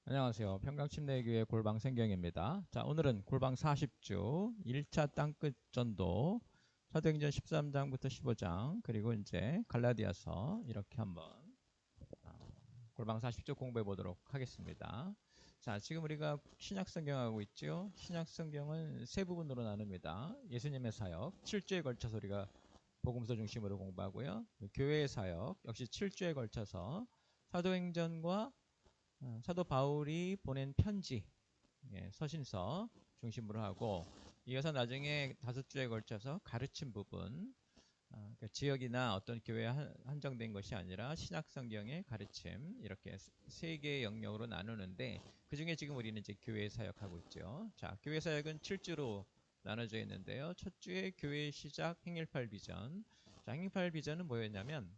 안녕하세요. 평강침례교회 골방 생경입니다. 자, 오늘은 골방 40주 1차 땅끝 전도 사도행전 13장부터 15장 그리고 이제 갈라디아서 이렇게 한번 골방 40주 공부해 보도록 하겠습니다. 자, 지금 우리가 신약 성경하고 있죠. 신약 성경은 세 부분으로 나눕니다. 예수님의 사역 7주에 걸쳐서 우리가 복음서 중심으로 공부하고요. 교회의 사역 역시 7주에 걸쳐서 사도행전과 사도 바울이 보낸 편지, 서신서 중심으로 하고, 이어서 나중에 5주에 걸쳐서 가르침 부분, 그러니까 지역이나 어떤 교회에 한정된 것이 아니라 신약 성경의 가르침, 이렇게 세 개의 영역으로 나누는데, 그 중에 지금 우리는 이제 교회 사역하고 있죠. 자, 교회 사역은 7주로 나눠져 있는데요. 첫 주에 교회의 시작 행일팔 비전. 자, 행일팔 비전은 뭐였냐면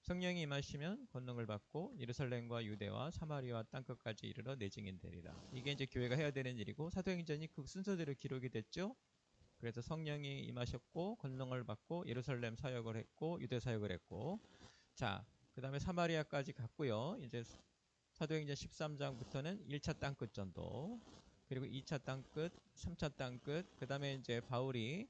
성령이 임하시면 권능을 받고 예루살렘과 유대와 사마리아와 땅끝까지 이르러 내 증인 되리라. 이게 이제 교회가 해야 되는 일이고, 사도행전이 그 순서대로 기록이 됐죠. 그래서 성령이 임하셨고 권능을 받고 예루살렘 사역을 했고 유대 사역을 했고, 자, 그 다음에 사마리아까지 갔고요. 이제 사도행전 13장부터는 1차 땅끝 전도, 그리고 2차 땅끝, 3차 땅끝, 그 다음에 이제 바울이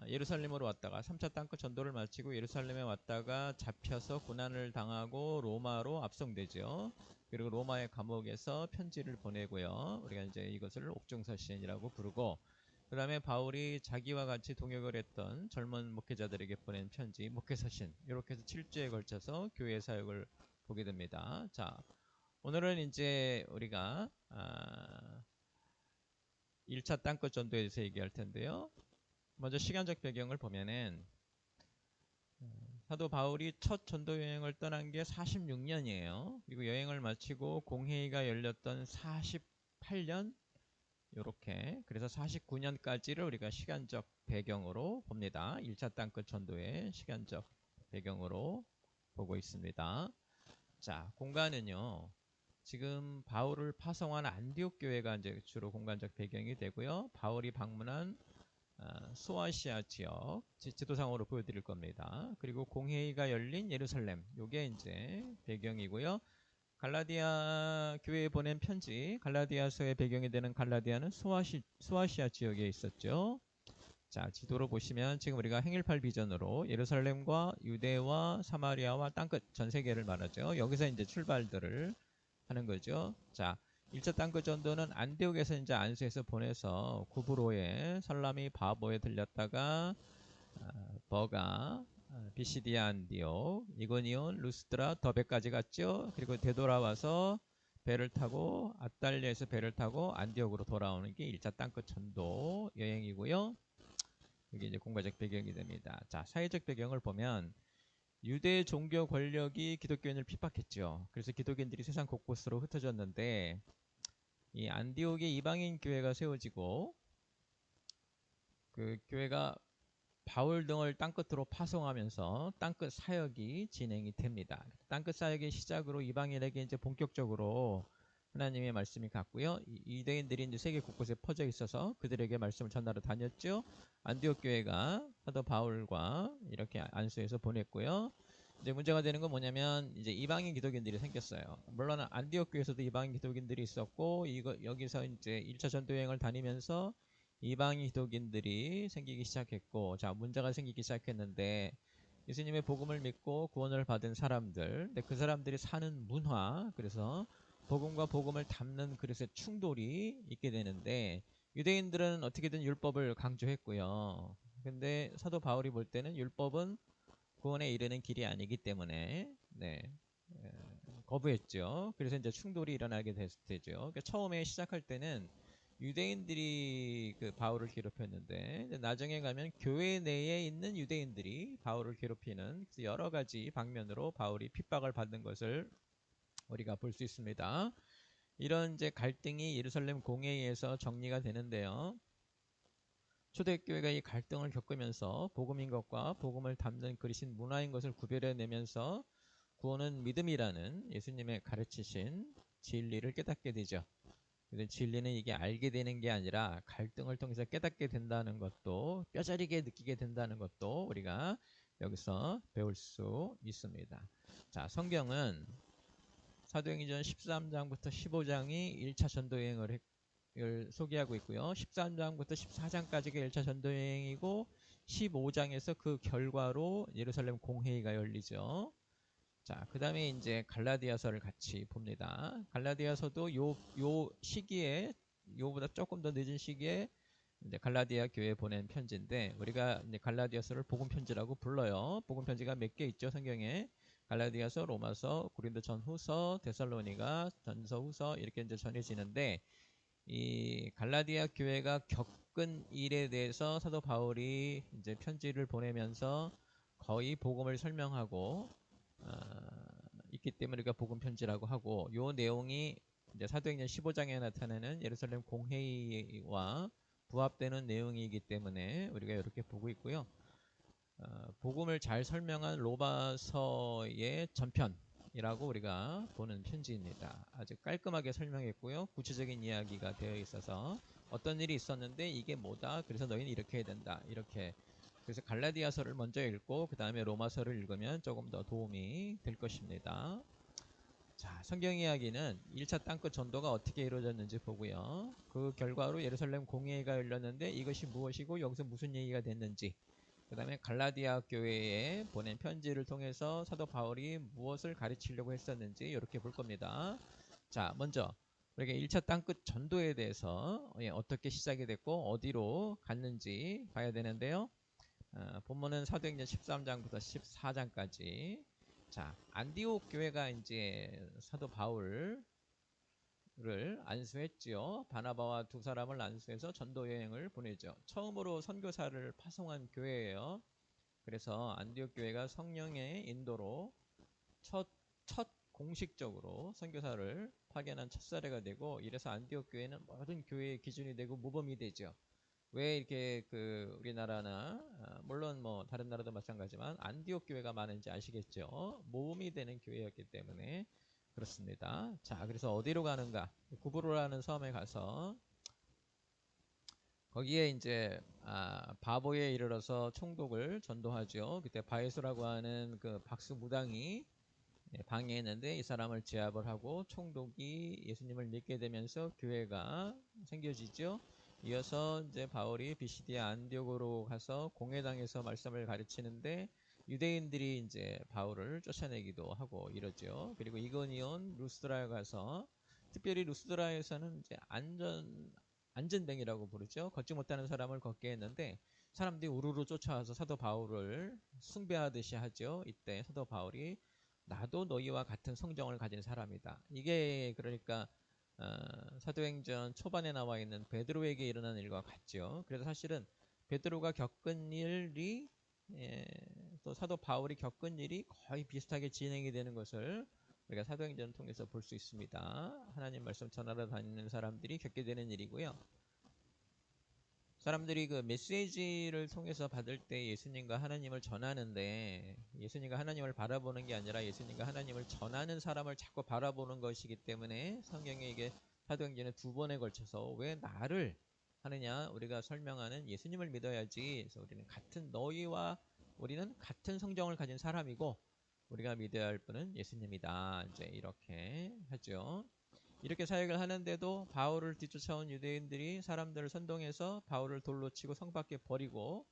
예루살렘으로 왔다가 3차 땅끝 전도를 마치고 예루살렘에 왔다가 잡혀서 고난을 당하고 로마로 압송되죠. 그리고 로마의 감옥에서 편지를 보내고요. 우리가 이제 이것을 옥중서신이라고 부르고, 그 다음에 바울이 자기와 같이 동역을 했던 젊은 목회자들에게 보낸 편지, 목회서신, 이렇게 해서 7주에 걸쳐서 교회 사역을 보게 됩니다. 자, 오늘은 이제 우리가 1차 땅끝 전도에 대해서 얘기할 텐데요. 먼저 시간적 배경을 보면은 사도 바울이 첫 전도 여행을 떠난 게 46년이에요. 그리고 여행을 마치고 공회의가 열렸던 48년, 요렇게, 그래서 49년까지를 우리가 시간적 배경으로 봅니다. 1차 땅끝 전도의 시간적 배경으로 보고 있습니다. 자, 공간은요, 지금 바울을 파송한 안디옥 교회가 이제 주로 공간적 배경이 되고요. 바울이 방문한 소아시아 지역 지도상으로 보여드릴 겁니다. 그리고 공회의가 열린 예루살렘, 요게 이제 배경이고요. 갈라디아 교회에 보낸 편지, 갈라디아서의 배경이 되는 갈라디아는 소아시아 지역에 있었죠. 자, 지도로 보시면 지금 우리가 행일팔 비전으로 예루살렘과 유대와 사마리아와 땅끝 전 세계를 말하죠. 여기서 이제 출발들을 하는 거죠. 자, 1차 땅끝 전도는 안디옥에서 이제 안수해서 보내서 구브로에 설라미 바보에 들렸다가 버가 비시디아 안디옥 이고니온 루스드라 더베까지 갔죠. 그리고 되돌아와서 배를 타고 아달리아에서 배를 타고 안디옥으로 돌아오는 게 1차 땅끝 전도 여행이고요. 이게 이제 공과적 배경이 됩니다. 자, 사회적 배경을 보면 유대 종교 권력이 기독교인을 핍박했죠. 그래서 기독인들이 세상 곳곳으로 흩어졌는데, 이 안디옥에 이방인 교회가 세워지고 그 교회가 바울 등을 땅끝으로 파송하면서 땅끝 사역이 진행이 됩니다. 땅끝 사역의 시작으로 이방인에게 이제 본격적으로 하나님의 말씀이 갔고요. 유대인들이 이제 세계 곳곳에 퍼져 있어서 그들에게 말씀을 전하러 다녔죠. 안디옥 교회가 사도 바울과 이렇게 안수해서 보냈고요. 이제 문제가 되는 건 뭐냐면 이제 이방인 기독인들이 생겼어요. 물론 안디옥 교회에서도 이방인 기독인들이 있었고, 여기서 이제 1차 전도 여행을 다니면서 이방인 기독인들이 생기기 시작했고, 자, 문제가 생기기 시작했는데, 예수님의 복음을 믿고 구원을 받은 사람들, 근데 그 사람들이 사는 문화, 그래서 복음과 복음을 담는 그릇의 충돌이 있게 되는데, 유대인들은 어떻게든 율법을 강조했고요. 근데 사도 바울이 볼 때는 율법은 구원에 이르는 길이 아니기 때문에 거부했죠. 그래서 이제 충돌이 일어나게 되죠. 그러니까 처음에 시작할 때는 유대인들이 그 바울을 괴롭혔는데, 나중에 가면 교회 내에 있는 유대인들이 바울을 괴롭히는 여러 가지 방면으로 바울이 핍박을 받는 것을 우리가 볼 수 있습니다. 이런 이제 갈등이 예루살렘 공회의에서 정리가 되는데요. 초대교회가 이 갈등을 겪으면서 복음인 것과 복음을 담는 그리신 문화인 것을 구별해내면서 구원은 믿음이라는 예수님의 가르치신 진리를 깨닫게 되죠. 그래서 진리는 이게 알게 되는 게 아니라 갈등을 통해서 깨닫게 된다는 것도, 뼈저리게 느끼게 된다는 것도 우리가 여기서 배울 수 있습니다. 자, 성경은 사도행전 13장부터 15장이 1차 전도여행을 소개하고 있고요. 13장부터 14장까지가 1차 전도여행이고 15장에서 그 결과로 예루살렘 공회의가 열리죠. 자, 그 다음에 이제 갈라디아서를 같이 봅니다. 갈라디아서도 요 시기에, 요보다 조금 더 늦은 시기에 이제 갈라디아 교회에 보낸 편지인데, 우리가 이제 갈라디아서를 복음 편지라고 불러요. 복음 편지가 몇 개 있죠, 성경에. 갈라디아서, 로마서, 고린도 전후서, 데살로니가 전서, 후서 이렇게 이제 전해지는데, 이 갈라디아 교회가 겪은 일에 대해서 사도 바울이 이제 편지를 보내면서 거의 복음을 설명하고 있기 때문에 우리가 복음 편지라고 하고, 요 내용이 이제 사도행전 15장에 나타나는 예루살렘 공회의와 부합되는 내용이기 때문에 우리가 이렇게 보고 있고요. 복음을 잘 설명한 로마서의 전편이라고 우리가 보는 편지입니다. 아주 깔끔하게 설명했고요. 구체적인 이야기가 되어 있어서 어떤 일이 있었는데 이게 뭐다, 그래서 너희는 이렇게 해야 된다, 이렇게. 그래서 갈라디아서를 먼저 읽고 그 다음에 로마서를 읽으면 조금 더 도움이 될 것입니다. 자, 성경 이야기는 1차 땅끝 전도가 어떻게 이루어졌는지 보고요. 그 결과로 예루살렘 공회의가 열렸는데 이것이 무엇이고 여기서 무슨 얘기가 됐는지, 그 다음에 갈라디아 교회에 보낸 편지를 통해서 사도 바울이 무엇을 가르치려고 했었는지 이렇게 볼 겁니다. 자, 먼저 우리가 1차 땅끝 전도에 대해서 어떻게 시작이 됐고 어디로 갔는지 봐야 되는데요. 본문은 사도행전 13장부터 14장까지. 자, 안디옥 교회가 이제 사도 바울을 안수했지요. 바나바와 두 사람을 안수해서 전도 여행을 보내죠. 처음으로 선교사를 파송한 교회예요. 그래서 안디옥 교회가 성령의 인도로 첫 공식적으로 선교사를 파견한 첫 사례가 되고, 이래서 안디옥 교회는 모든 교회의 기준이 되고 모범이 되죠. 왜 이렇게 그 우리나라나 물론 뭐 다른 나라도 마찬가지지만 안디옥 교회가 많은지 아시겠죠? 모범이 되는 교회였기 때문에 그렇습니다. 자, 그래서 어디로 가는가? 구브로라는 섬에 가서 거기에 이제 바보에 이르러서 총독을 전도하죠. 그때 바에수라고 하는 그 박수 무당이 방해했는데 이 사람을 제압을 하고 총독이 예수님을 믿게 되면서 교회가 생겨지죠. 이어서 이제 바울이 비시디아 안디옥으로 가서 공회당에서 말씀을 가르치는데 유대인들이 이제 바울을 쫓아내기도 하고 이러죠. 그리고 이고니온 루스드라에 가서, 특별히 루스드라에서는 이제 안전뱅이라고 부르죠. 걷지 못하는 사람을 걷게 했는데 사람들이 우르르 쫓아와서 사도 바울을 숭배하듯이 하죠. 이때 사도 바울이 나도 너희와 같은 성정을 가진 사람이다. 이게 그러니까 사도행전 초반에 나와 있는 베드로에게 일어난 일과 같죠. 그래서 사실은 베드로가 겪은 일이 또 사도 바울이 겪은 일이 거의 비슷하게 진행이 되는 것을 우리가 사도행전을 통해서 볼 수 있습니다. 하나님 말씀 전하러 다니는 사람들이 겪게 되는 일이고요. 사람들이 그 메시지를 통해서 받을 때 예수님과 하나님을 전하는데, 예수님과 하나님을 바라보는 게 아니라 예수님과 하나님을 전하는 사람을 자꾸 바라보는 것이기 때문에 성경에 이게 사도행전에 2번에 걸쳐서 왜 나를 하느냐, 우리가 설명하는 예수님을 믿어야지. 그래서 우리는 같은 성정을 가진 사람이고 우리가 믿어야 할 분은 예수님이다, 이제 이렇게 하죠. 이렇게 사역을 하는데도 바울을 뒤쫓아온 유대인들이 사람들을 선동해서 바울을 돌로 치고 성 밖에 버리고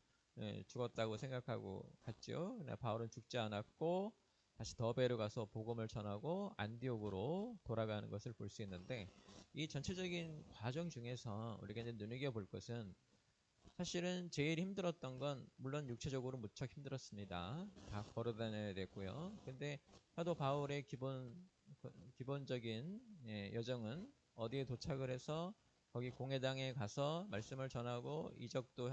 죽었다고 생각하고 갔죠. 그러나 바울은 죽지 않았고 다시 더베로 가서 복음을 전하고 안디옥으로 돌아가는 것을 볼 수 있는데, 이 전체적인 과정 중에서 우리가 이제 눈여겨볼 것은, 사실은 제일 힘들었던 건 물론 육체적으로 무척 힘들었습니다. 다 걸어다녀야 됐고요. 근데 사도 바울의 기본적인 여정은 어디에 도착을 해서 거기 공회당에 가서 말씀을 전하고 이적도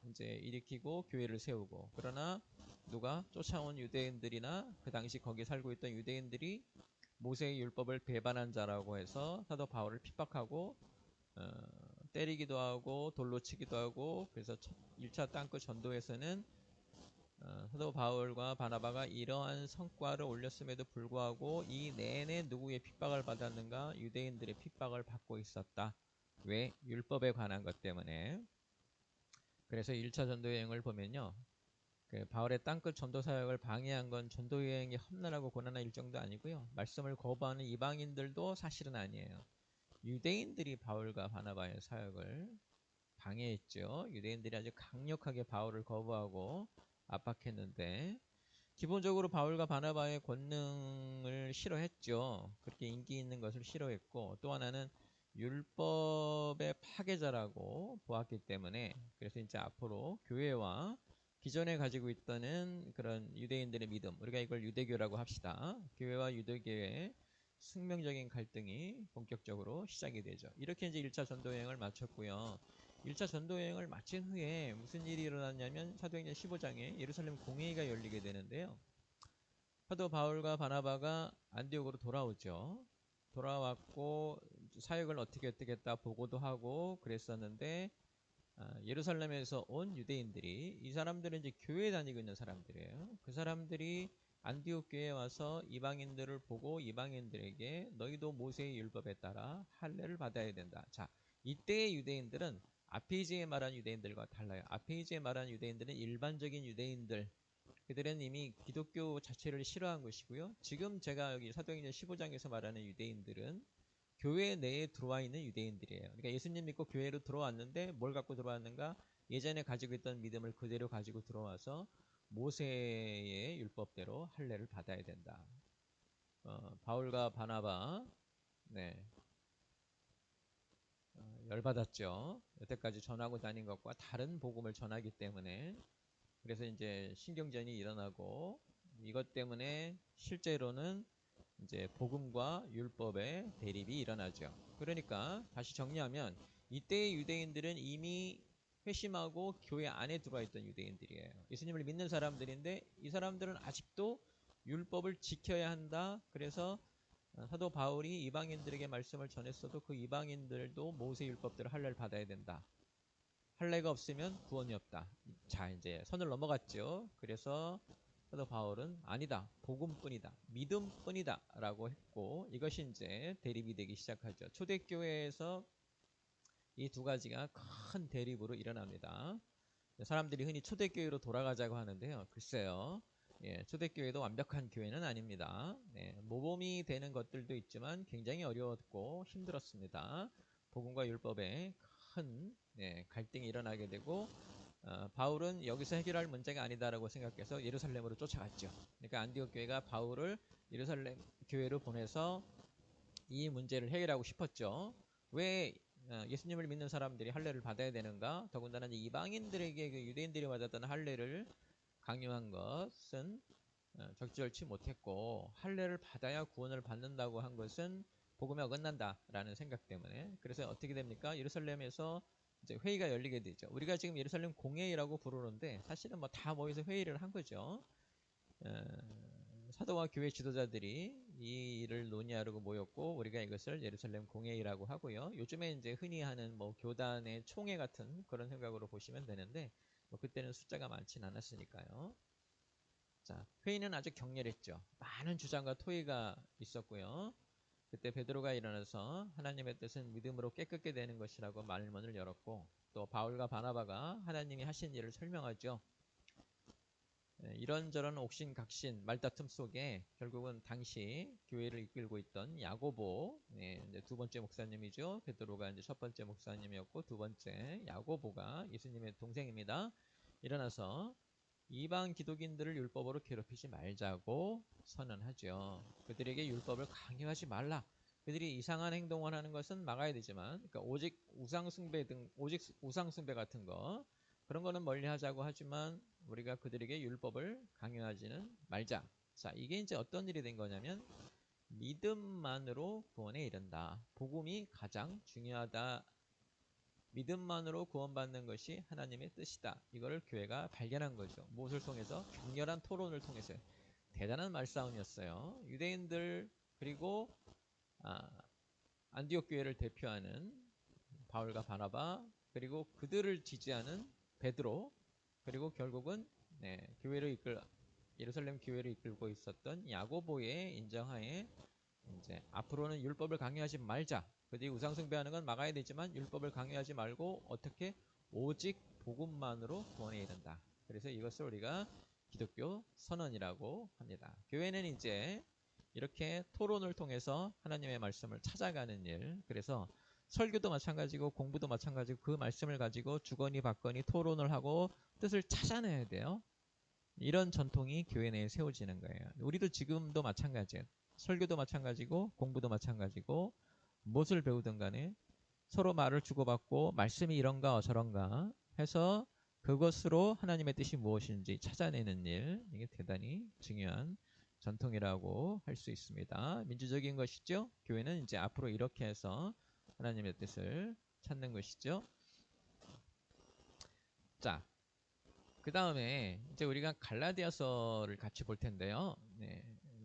이제 일으키고 교회를 세우고, 그러나 누가 쫓아온 유대인들이나 그 당시 거기 살고 있던 유대인들이 모세의 율법을 배반한 자라고 해서 사도 바울을 핍박하고 때리기도 하고 돌로 치기도 하고, 그래서 1차 땅끝 전도에서는 사도 바울과 바나바가 이러한 성과를 올렸음에도 불구하고 이 내내 누구의 핍박을 받았는가? 유대인들의 핍박을 받고 있었다. 왜? 율법에 관한 것 때문에. 그래서 1차 전도 여행을 보면요, 그 바울의 땅끝 전도 사역을 방해한 건 전도 여행이 험난하고 고난한 일정도 아니고요. 말씀을 거부하는 이방인들도 사실은 아니에요. 유대인들이 바울과 바나바의 사역을 방해했죠. 유대인들이 아주 강력하게 바울을 거부하고 압박했는데 기본적으로 바울과 바나바의 권능을 싫어했죠. 그렇게 인기 있는 것을 싫어했고 또 하나는 율법의 파괴자라고 보았기 때문에 그래서 이제 앞으로 교회와 기존에 가지고 있던 그런 유대인들의 믿음, 우리가 이걸 유대교라고 합시다. 교회와 유대교의 숙명적인 갈등이 본격적으로 시작이 되죠. 이렇게 이제 1차 전도여행을 마쳤고요. 1차 전도여행을 마친 후에 무슨 일이 일어났냐면 사도행전 15장에 예루살렘 공회의가 열리게 되는데요. 사도 바울과 바나바가 안디옥으로 돌아오죠. 돌아왔고 사역을 어떻게 했다 보고도 하고 그랬었는데 예루살렘에서 온 유대인들이 이 사람들은 이제 교회에 다니고 있는 사람들이에요. 그 사람들이 안디옥 교회에 와서 이방인들을 보고 이방인들에게 너희도 모세의 율법에 따라 할례를 받아야 된다. 자, 이때의 유대인들은 앞에 이제 말한 유대인들과 달라요. 앞에 이제 말한 유대인들은 일반적인 유대인들, 그들은 이미 기독교 자체를 싫어한 것이고요. 지금 제가 여기 사도행전 15장에서 말하는 유대인들은 교회 내에 들어와 있는 유대인들이에요. 그러니까 예수님 믿고 교회로 들어왔는데 뭘 갖고 들어왔는가? 예전에 가지고 있던 믿음을 그대로 가지고 들어와서 모세의 율법대로 할례를 받아야 된다. 바울과 바나바, 네, 열받았죠. 여태까지 전하고 다닌 것과 다른 복음을 전하기 때문에 그래서 이제 신경전이 일어나고 이것 때문에 실제로는 이제 복음과 율법의 대립이 일어나죠. 그러니까 다시 정리하면 이때의 유대인들은 이미 회심하고 교회 안에 들어와 있던 유대인들이에요. 예수님을 믿는 사람들인데 이 사람들은 아직도 율법을 지켜야 한다. 그래서 사도 바울이 이방인들에게 말씀을 전했어도 그 이방인들도 모세 율법대로 할례를 받아야 된다. 할례가 없으면 구원이 없다. 자, 이제 선을 넘어갔죠. 그래서 사도 바울은 아니다. 복음뿐이다. 믿음뿐이다. 라고 했고 이것이 이제 대립이 되기 시작하죠. 초대교회에서 이 두 가지가 큰 대립으로 일어납니다. 사람들이 흔히 초대교회로 돌아가자고 하는데요. 글쎄요. 예, 초대교회도 완벽한 교회는 아닙니다. 모범이 되는 것들도 있지만 굉장히 어려웠고 힘들었습니다. 복음과 율법에 큰 갈등이 일어나게 되고 바울은 여기서 해결할 문제가 아니다라고 생각해서 예루살렘으로 쫓아갔죠. 그러니까 안디옥 교회가 바울을 예루살렘 교회로 보내서 이 문제를 해결하고 싶었죠. 왜 예수님을 믿는 사람들이 할례를 받아야 되는가? 더군다나 이방인들에게 그 유대인들이 받았던 할례를 강요한 것은 적절치 못했고 할례를 받아야 구원을 받는다고 한 것은 복음에 어긋난다라는 생각 때문에 그래서 어떻게 됩니까? 예루살렘에서 이제 회의가 열리게 되죠. 우리가 지금 예루살렘 공회의라고 부르는데 사실은 뭐 다 모여서 회의를 한 거죠. 사도와 교회 지도자들이 이 일을 논의하려고 모였고 우리가 이것을 예루살렘 공회의라고 하고요. 요즘에 이제 흔히 하는 뭐 교단의 총회 같은 그런 생각으로 보시면 되는데 뭐 그때는 숫자가 많진 않았으니까요. 자, 회의는 아주 격렬했죠. 많은 주장과 토의가 있었고요. 그때 베드로가 일어나서 하나님의 뜻은 믿음으로 깨끗게 되는 것이라고 말문을 열었고 또 바울과 바나바가 하나님이 하신 일을 설명하죠. 이런저런 옥신각신 말다툼 속에 결국은 당시 교회를 이끌고 있던 야고보, 이제 두 번째 목사님이죠. 베드로가 이제 첫 번째 목사님이었고 두 번째 야고보가 예수님의 동생입니다. 일어나서 이방 기독인들을 율법으로 괴롭히지 말자고 선언하죠. 그들에게 율법을 강요하지 말라. 그들이 이상한 행동을 하는 것은 막아야 되지만, 그러니까 오직 우상숭배 같은 거 그런 거는 멀리하자고 하지만 우리가 그들에게 율법을 강요하지는 말자. 자, 이게 이제 어떤 일이 된 거냐면 믿음만으로 구원에 이른다. 복음이 가장 중요하다. 믿음만으로 구원받는 것이 하나님의 뜻이다. 이거를 교회가 발견한 거죠. 무엇을 통해서? 격렬한 토론을 통해서. 대단한 말싸움이었어요. 유대인들 그리고 안디옥 교회를 대표하는 바울과 바나바 그리고 그들을 지지하는 베드로 그리고 결국은 예루살렘 교회를 이끌고 있었던 야고보의 인정하에 이제 앞으로는 율법을 강요하지 말자. 그들이 우상 숭배하는 건 막아야 되지만 율법을 강요하지 말고 어떻게 오직 복음만으로 구원에 이른다. 그래서 이것을 우리가 기독교 선언이라고 합니다. 교회는 이제 이렇게 토론을 통해서 하나님의 말씀을 찾아가는 일, 그래서 설교도 마찬가지고 공부도 마찬가지고 그 말씀을 가지고 주거니 받거니 토론을 하고 뜻을 찾아내야 돼요. 이런 전통이 교회 내에 세워지는 거예요. 우리도 지금도 마찬가지예요. 설교도 마찬가지고 공부도 마찬가지고 무엇을 배우든 간에 서로 말을 주고받고 말씀이 이런가 저런가 해서 그것으로 하나님의 뜻이 무엇인지 찾아내는 일, 이게 대단히 중요한 전통이라고 할 수 있습니다. 민주적인 것이죠. 교회는 이제 앞으로 이렇게 해서 하나님의 뜻을 찾는 것이죠. 자, 그 다음에 이제 우리가 갈라디아서를 같이 볼 텐데요. 네.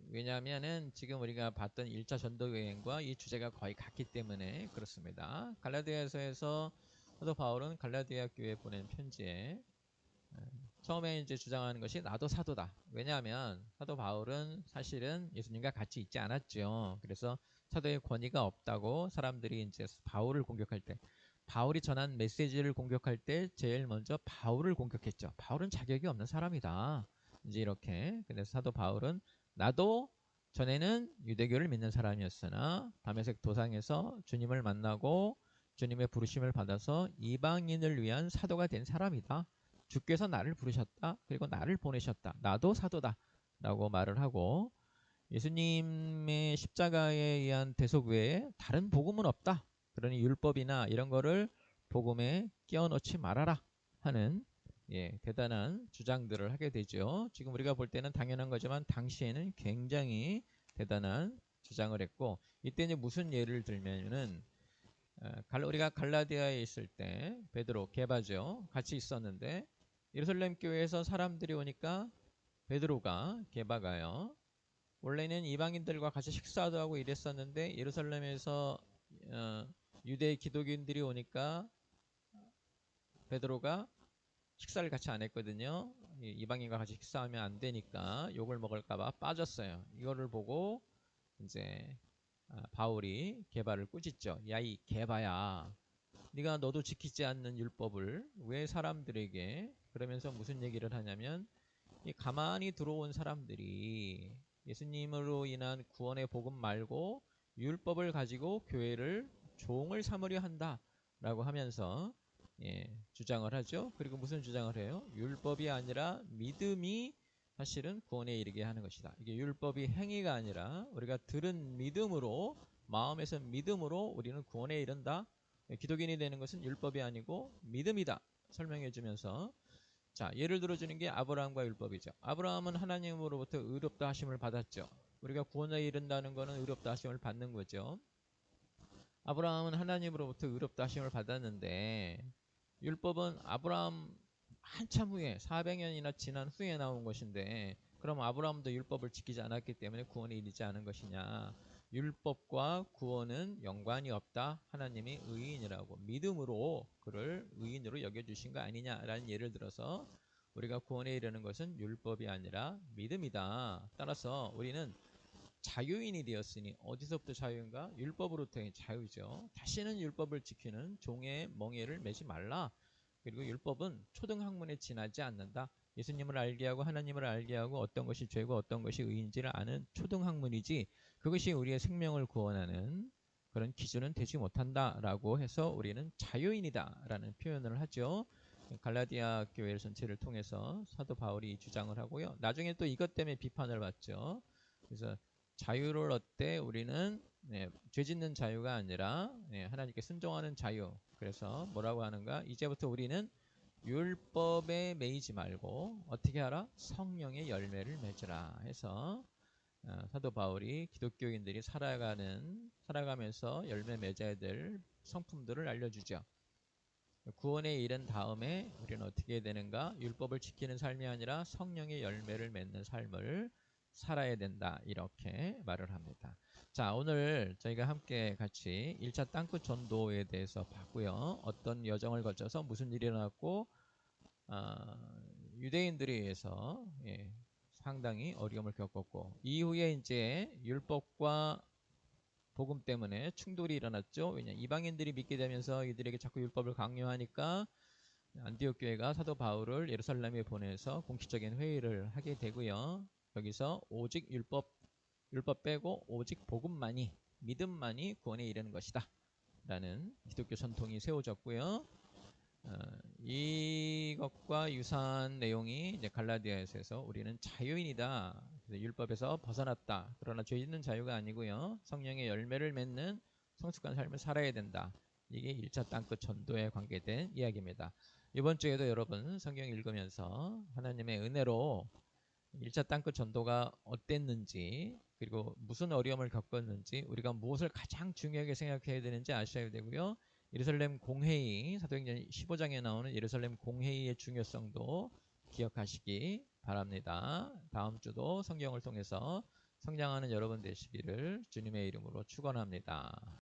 왜냐하면은 지금 우리가 봤던 1차 전도 여행과 이 주제가 거의 같기 때문에 그렇습니다. 갈라디아서에서 사도 바울은 갈라디아 교회에 보낸 편지에 처음에 이제 주장하는 것이 나도 사도다. 왜냐하면 사도 바울은 사실은 예수님과 같이 있지 않았죠. 그래서 사도의 권위가 없다고 사람들이 이제 바울을 공격할 때, 바울이 전한 메시지를 공격할 때 제일 먼저 바울을 공격했죠. 바울은 자격이 없는 사람이다. 이제 이렇게. 그래서 사도 바울은 나도 전에는 유대교를 믿는 사람이었으나 다메섹 도상에서 주님을 만나고 주님의 부르심을 받아서 이방인을 위한 사도가 된 사람이다. 주께서 나를 부르셨다. 그리고 나를 보내셨다. 나도 사도다. 라고 말을 하고 예수님의 십자가에 의한 대속 외에 다른 복음은 없다. 그러니 율법이나 이런 거를 복음에 끼워 넣지 말아라 하는 대단한 주장들을 하게 되죠. 지금 우리가 볼 때는 당연한 거지만 당시에는 굉장히 대단한 주장을 했고, 이때 이제 무슨 예를 들면은 우리가 갈라디아에 있을 때 베드로, 게바죠. 같이 있었는데 예루살렘 교회에서 사람들이 오니까 베드로가, 게바가요, 원래는 이방인들과 같이 식사도 하고 이랬었는데 예루살렘에서 유대 기독인들이 오니까 베드로가 식사를 같이 안 했거든요. 이방인과 같이 식사하면 안 되니까 욕을 먹을까봐 빠졌어요. 이거를 보고 이제 바울이 게바를 꾸짖죠. 야, 이 게바야, 네가 너도 지키지 않는 율법을 왜 사람들에게, 그러면서 무슨 얘기를 하냐면 이 가만히 들어온 사람들이 예수님으로 인한 구원의 복음 말고 율법을 가지고 교회를 종을 삼으려 한다 라고 하면서 주장을 하죠. 그리고 무슨 주장을 해요? 율법이 아니라 믿음이 사실은 구원에 이르게 하는 것이다. 이게 율법이 행위가 아니라 우리가 들은 믿음으로, 마음에서 믿음으로 우리는 구원에 이른다. 기독인이 되는 것은 율법이 아니고 믿음이다 설명해 주면서, 자, 예를 들어주는 게 아브라함과 율법이죠. 아브라함은 하나님으로부터 의롭다 하심을 받았죠. 우리가 구원에 이른다는 것은 의롭다 하심을 받는 거죠. 아브라함은 하나님으로부터 의롭다 하심을 받았는데 율법은 아브라함 한참 후에 400년이나 지난 후에 나온 것인데, 그럼 아브라함도 율법을 지키지 않았기 때문에 구원에 이르지 않은 것이냐? 율법과 구원은 연관이 없다. 하나님이 의인이라고 믿음으로 그를 의인으로 여겨주신 거 아니냐라는 예를 들어서 우리가 구원에 이르는 것은 율법이 아니라 믿음이다. 따라서 우리는 자유인이 되었으니, 어디서부터 자유인가? 율법으로부터의 자유죠. 다시는 율법을 지키는 종의 멍에를 매지 말라. 그리고 율법은 초등학문에 지나지 않는다. 예수님을 알게 하고 하나님을 알게 하고 어떤 것이 죄고 어떤 것이 의인지를 아는 초등학문이지, 그것이 우리의 생명을 구원하는 그런 기준은 되지 못한다라고 해서 우리는 자유인이다라는 표현을 하죠. 갈라디아 교회 전체를 통해서 사도 바울이 주장을 하고요. 나중에 또 이것 때문에 비판을 받죠. 그래서 자유를 얻되 우리는 죄 짓는 자유가 아니라 하나님께 순종하는 자유. 그래서 뭐라고 하는가? 이제부터 우리는 율법에 매이지 말고 어떻게 하라? 성령의 열매를 맺으라 해서 사도 바울이 기독교인들이 살아가면서 열매 맺어야 될 성품들을 알려주죠. 구원에 이른 다음에 우리는 어떻게 되는가? 율법을 지키는 삶이 아니라 성령의 열매를 맺는 삶을 살아야 된다. 이렇게 말을 합니다. 자, 오늘 저희가 함께 같이 1차 땅끝 전도에 대해서 봤고요. 어떤 여정을 거쳐서 무슨 일이 일어났고 유대인들에 의해서 상당히 어려움을 겪었고, 이후에 이제 율법과 복음 때문에 충돌이 일어났죠. 왜냐, 이방인들이 믿게 되면서 이들에게 자꾸 율법을 강요하니까 안디옥 교회가 사도 바울을 예루살렘에 보내서 공식적인 회의를 하게 되고요. 여기서 오직 율법 빼고 오직 복음만이, 믿음만이 구원에 이르는 것이다 라는 기독교 전통이 세워졌고요. 이것과 유사한 내용이 이제 갈라디아에서 우리는 자유인이다, 그래서 율법에서 벗어났다, 그러나 죄 있는 자유가 아니고요, 성령의 열매를 맺는 성숙한 삶을 살아야 된다. 이게 1차 땅끝 전도에 관계된 이야기입니다. 이번 주에도 여러분 성경 읽으면서 하나님의 은혜로 1차 땅끝 전도가 어땠는지, 그리고 무슨 어려움을 겪었는지, 우리가 무엇을 가장 중요하게 생각해야 되는지 아셔야 되고요. 예루살렘 공회의, 사도행전 15장에 나오는 예루살렘 공회의의 중요성도 기억하시기 바랍니다. 다음 주도 성경을 통해서 성장하는 여러분 되시기를 주님의 이름으로 축원합니다.